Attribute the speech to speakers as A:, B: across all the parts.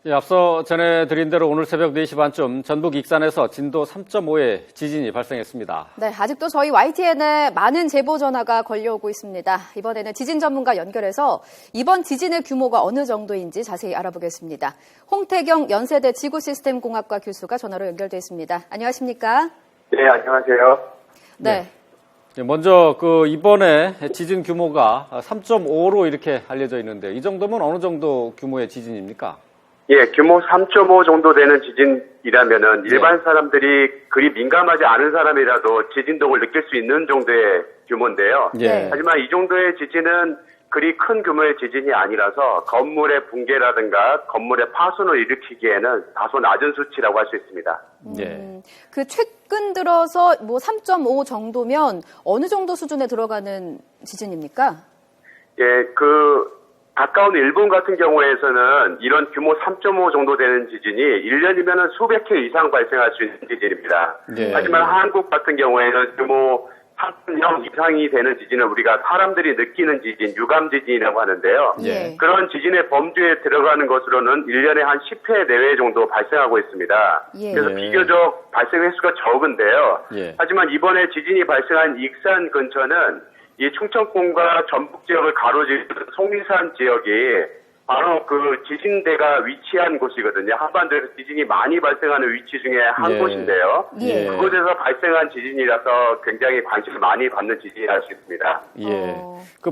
A: 예, 앞서 전해드린 대로 오늘 새벽 4시 반쯤 전북 익산에서 진도 3.5의 지진이 발생했습니다.
B: 네, 아직도 저희 YTN에 많은 제보 전화가 걸려오고 있습니다. 이번에는 지진 전문가 연결해서 이번 지진의 규모가 어느 정도인지 자세히 알아보겠습니다. 홍태경 연세대 지구시스템공학과 교수가 전화로 연결돼 있습니다. 안녕하십니까?
C: 네, 안녕하세요.
B: 네.
A: 먼저 이번에 지진 규모가 3.5로 이렇게 알려져 있는데 이 정도면 어느 정도 규모의 지진입니까?
C: 예, 규모 3.5 정도 되는 지진이라면은 일반 사람들이 그리 민감하지 않은 사람이라도 지진동을 느낄 수 있는 정도의 규모인데요.
A: 예.
C: 하지만 이 정도의 지진은 그리 큰 규모의 지진이 아니라서 건물의 붕괴라든가 건물의 파손을 일으키기에는 다소 낮은 수치라고 할 수 있습니다.
A: 예.
B: 최근 들어서 3.5 정도면 어느 정도 수준에 들어가는 지진입니까?
C: 예, 가까운 일본 같은 경우에서는 이런 규모 3.5 정도 되는 지진이 1년이면 수백 회 이상 발생할 수 있는 지진입니다.
A: 예.
C: 하지만 한국 같은 경우에는 규모 3.0 이상이 되는 지진을 우리가 사람들이 느끼는 지진, 유감 지진이라고 하는데요.
A: 예.
C: 그런 지진의 범주에 들어가는 것으로는 1년에 한 10회 내외 정도 발생하고 있습니다.
B: 예.
C: 그래서 비교적 발생 횟수가 적은데요.
A: 예.
C: 하지만 이번에 지진이 발생한 익산 근처는 이 충청권과 전북 지역을 가로지르는 송리산 지역이 바로 지진대가 위치한 곳이거든요. 한반도에서 지진이 많이 발생하는 위치 중에 한
A: 예.
C: 곳인데요.
B: 예.
C: 그곳에서 발생한 지진이라서 굉장히 관심을 많이 받는 지진이라 수 있습니다.
A: 예.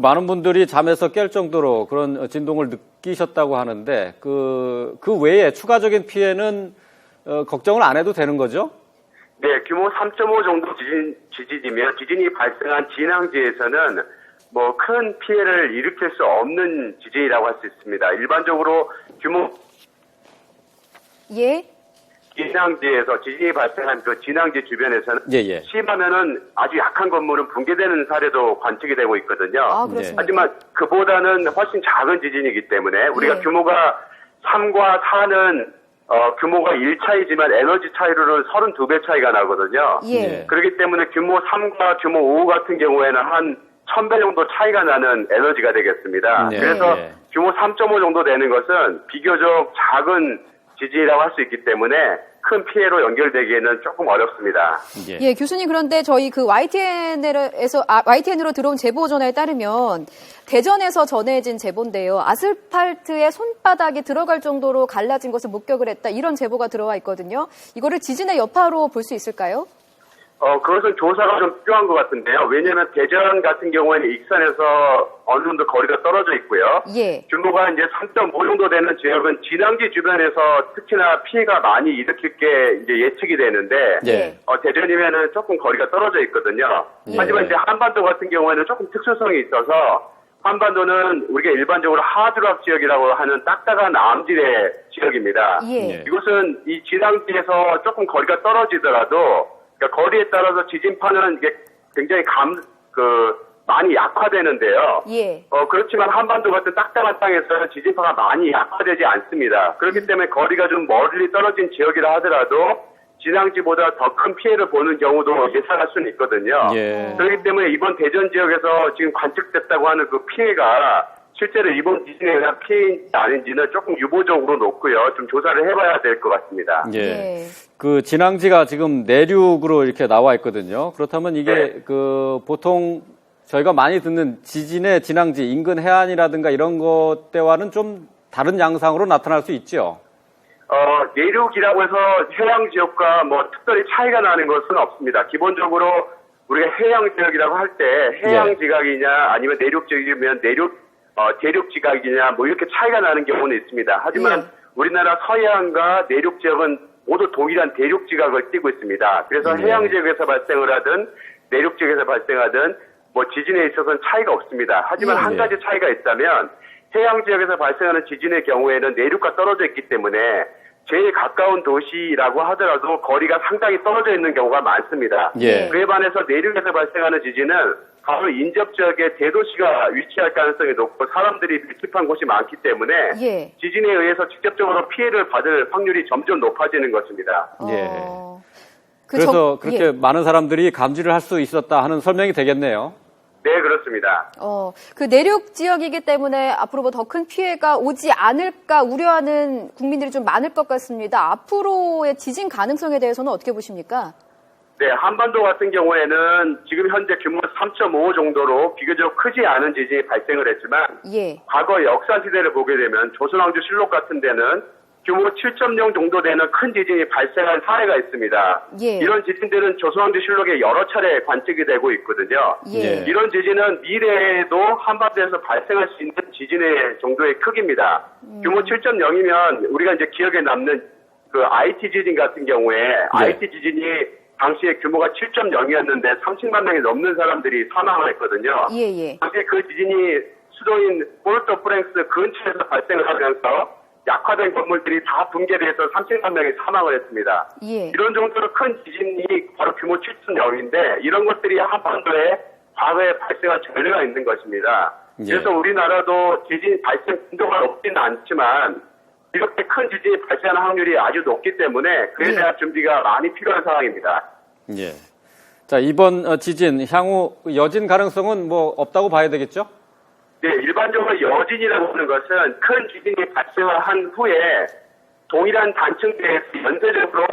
A: 많은 분들이 잠에서 깰 정도로 그런 진동을 느끼셨다고 하는데 그 외에 추가적인 피해는 걱정을 안 해도 되는 거죠?
C: 네, 규모 3.5 정도 지진이면 지진이 발생한 진앙지에서는 큰 피해를 일으킬 수 없는 지진이라고 할 수 있습니다. 일반적으로 규모
B: 예.
C: 진앙지에서 지진이 발생한 진앙지 주변에서는
A: 예.
C: 심하면은 아주 약한 건물은 붕괴되는 사례도 관측이 되고 있거든요.
B: 아, 그렇습니까?
C: 하지만 그보다는 훨씬 작은 지진이기 때문에 우리가
B: 예.
C: 규모가 3과 4는 규모가 1차이지만 에너지 차이로는 32배 차이가 나거든요.
B: 예.
C: 그렇기 때문에 규모 3과 규모 5 같은 경우에는 한 1000배 정도 차이가 나는 에너지가 되겠습니다.
A: 네.
C: 그래서
A: 예.
C: 규모 3.5 정도 되는 것은 비교적 작은 지진이라고 할 수 있기 때문에 큰 피해로 연결되기에는 조금 어렵습니다.
B: 예, 교수님, 그런데 저희 YTN으로 들어온 제보 전화에 따르면 대전에서 전해진 제보인데요. 아스팔트에 손바닥이 들어갈 정도로 갈라진 것을 목격을 했다. 이런 제보가 들어와 있거든요. 이거를 지진의 여파로 볼 수 있을까요?
C: 그것은 조사가 좀 필요한 것 같은데요. 왜냐하면 대전 같은 경우에는 익산에서 어느 정도 거리가 떨어져 있고요.
B: 예.
C: 규모가 이제 3.5 정도 되는 지역은 진앙지 주변에서 특히나 피해가 많이 일으킬 게 이제 예측이 되는데,
A: 예.
C: 대전이면은 조금 거리가 떨어져 있거든요.
A: 예.
C: 하지만 이제 한반도 같은 경우에는 조금 특수성이 있어서 한반도는 우리가 일반적으로 하드락 지역이라고 하는 딱딱한 암질의 지역입니다.
B: 예.
C: 이곳은 이 진앙지에서 조금 거리가 떨어지더라도 그러니까 거리에 따라서 지진파는 이게 굉장히 많이 약화되는데요.
B: 예.
C: 그렇지만 한반도 같은 딱딱한 땅에서는 지진파가 많이 약화되지 않습니다. 그렇기 때문에 거리가 좀 멀리 떨어진 지역이라 하더라도 진앙지보다 더 큰 피해를 보는 경우도 예상할 수는 있거든요.
A: 예.
C: 그렇기 때문에 이번 대전 지역에서 지금 관측됐다고 하는 그 피해가 실제로 이번 지진에 의한 피해인지 아닌지는 조금 유보적으로 놓고요. 좀 조사를 해봐야 될 것 같습니다.
A: 예. 진앙지가 지금 내륙으로 이렇게 나와 있거든요. 그렇다면 이게
C: 네.
A: 보통 저희가 많이 듣는 지진의 진앙지, 인근 해안이라든가 이런 것 때와는 좀 다른 양상으로 나타날 수 있죠.
C: 내륙이라고 해서 해양 지역과 특별히 차이가 나는 것은 없습니다. 기본적으로 우리가 해양 지역이라고 할 때 해양 지각이냐 아니면 내륙 지역이면 대륙 지각이냐 이렇게 차이가 나는 경우는 있습니다. 하지만 우리나라 서해안과 내륙 지역은 모두 동일한 대륙 지각을 띠고 있습니다. 그래서 해양 지역에서 발생을 하든 내륙 지역에서 발생하든 지진에 있어서는 차이가 없습니다. 하지만 한 가지 차이가 있다면 해양 지역에서 발생하는 지진의 경우에는 내륙과 떨어져 있기 때문에 제일 가까운 도시라고 하더라도 거리가 상당히 떨어져 있는 경우가 많습니다.
A: 예.
C: 그에 반해서 내륙에서 발생하는 지진은 바로 인접 지역에 대도시가 위치할 가능성이 높고 사람들이 밀집한 곳이 많기 때문에
B: 예.
C: 지진에 의해서 직접적으로 피해를 받을 확률이 점점 높아지는 것입니다.
A: 예. 그래서 그렇게 많은 사람들이 감지를 할 수 있었다 하는 설명이 되겠네요.
C: 네, 그렇습니다.
B: 그 내륙 지역이기 때문에 앞으로 뭐 더 큰 피해가 오지 않을까 우려하는 국민들이 좀 많을 것 같습니다. 앞으로의 지진 가능성에 대해서는 어떻게 보십니까?
C: 네, 한반도 같은 경우에는 지금 현재 규모 3.5 정도로 비교적 크지 않은 지진이 발생을 했지만
B: 예.
C: 과거 역사시대를 보게 되면 조선왕조실록 같은 데는 규모 7.0 정도 되는 큰 지진이 발생한 사례가 있습니다.
B: 예.
C: 이런 지진들은 조선왕조실록에 여러 차례 관측이 되고 있거든요.
B: 예.
C: 이런 지진은 미래에도 한반도에서 발생할 수 있는 지진의 정도의 크기입니다. 규모 7.0이면 우리가 이제 기억에 남는 그 IT 지진 같은 경우에 IT 지진이 당시에 규모가 7.0이었는데 30만 명이 넘는 사람들이 사망을 했거든요.
B: 예.
C: 당시에 그 지진이 수도인 포르토 프랑스 근처에서 발생을 하면서 약화된 건물들이 다 붕괴돼서 30만 명이 사망을 했습니다.
B: 예.
C: 이런 정도로 큰 지진이 바로 규모 7.0인데 이런 것들이 한반도에 과거에 발생한 전례가 있는 것입니다.
A: 예.
C: 그래서 우리나라도 지진 발생 빈도가 높지는 않지만 이렇게 큰 지진이 발생하는 확률이 아주 높기 때문에 그에 대한 준비가 많이 필요한 상황입니다.
A: 예. 자, 이번 지진 향후 여진 가능성은 뭐 없다고 봐야 되겠죠?
C: 네, 일반적으로 여진이라고 하는 것은 큰 지진이 발생을 한 후에 동일한 단층대에서 연쇄적으로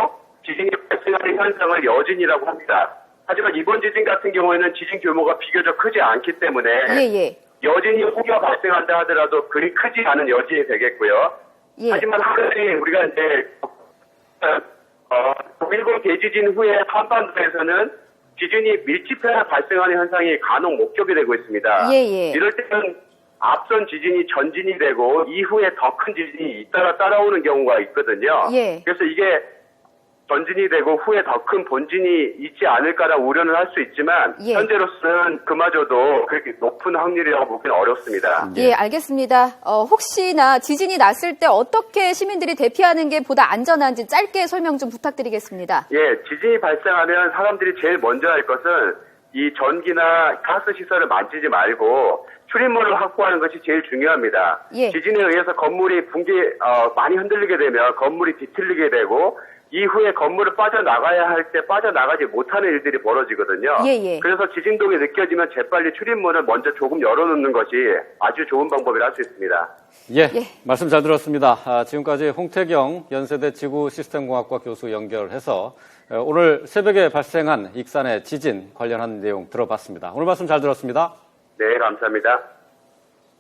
C: 지진이 발생하는 현상을 여진이라고 합니다. 하지만 이번 지진 같은 경우에는 지진 규모가 비교적 크지 않기 때문에
B: 예.
C: 여진이 혹여 발생한다 하더라도 그리 크지 않은 여진이 되겠고요.
B: 예.
C: 하지만 한 가지 우리가 이제 동일본 대지진 후에 한반도에서는 지진이 밀집해서 발생하는 현상이 간혹 목격이 되고 있습니다.
B: 예.
C: 이럴 때는 앞선 지진이 전진이 되고 이후에 더 큰 지진이 잇따라 따라오는 경우가 있거든요.
B: 예.
C: 그래서 이게 전진이 되고 후에 더 큰 본진이 있지 않을까라는 우려는 할 수 있지만
B: 예.
C: 현재로서는 그마저도 그렇게 높은 확률이라고 보기는 어렵습니다.
B: 예, 알겠습니다. 혹시나 지진이 났을 때 어떻게 시민들이 대피하는 게 보다 안전한지 짧게 설명 좀 부탁드리겠습니다.
C: 예, 지진이 발생하면 사람들이 제일 먼저 할 것은 이 전기나 가스 시설을 만지지 말고 출입문을 확보하는 것이 제일 중요합니다.
B: 예.
C: 지진에 의해서 건물이 많이 흔들리게 되면 건물이 뒤틀리게 되고 이후에 건물을 빠져나가야 할 때 빠져나가지 못하는 일들이 벌어지거든요.
B: 예.
C: 그래서 지진동이 느껴지면 재빨리 출입문을 먼저 조금 열어놓는 것이 아주 좋은 방법이라 할 수 있습니다.
A: 예. 말씀 잘 들었습니다. 지금까지 홍태경 연세대 지구시스템공학과 교수 연결해서 오늘 새벽에 발생한 익산의 지진 관련한 내용 들어봤습니다. 오늘 말씀 잘 들었습니다.
C: 네, 감사합니다.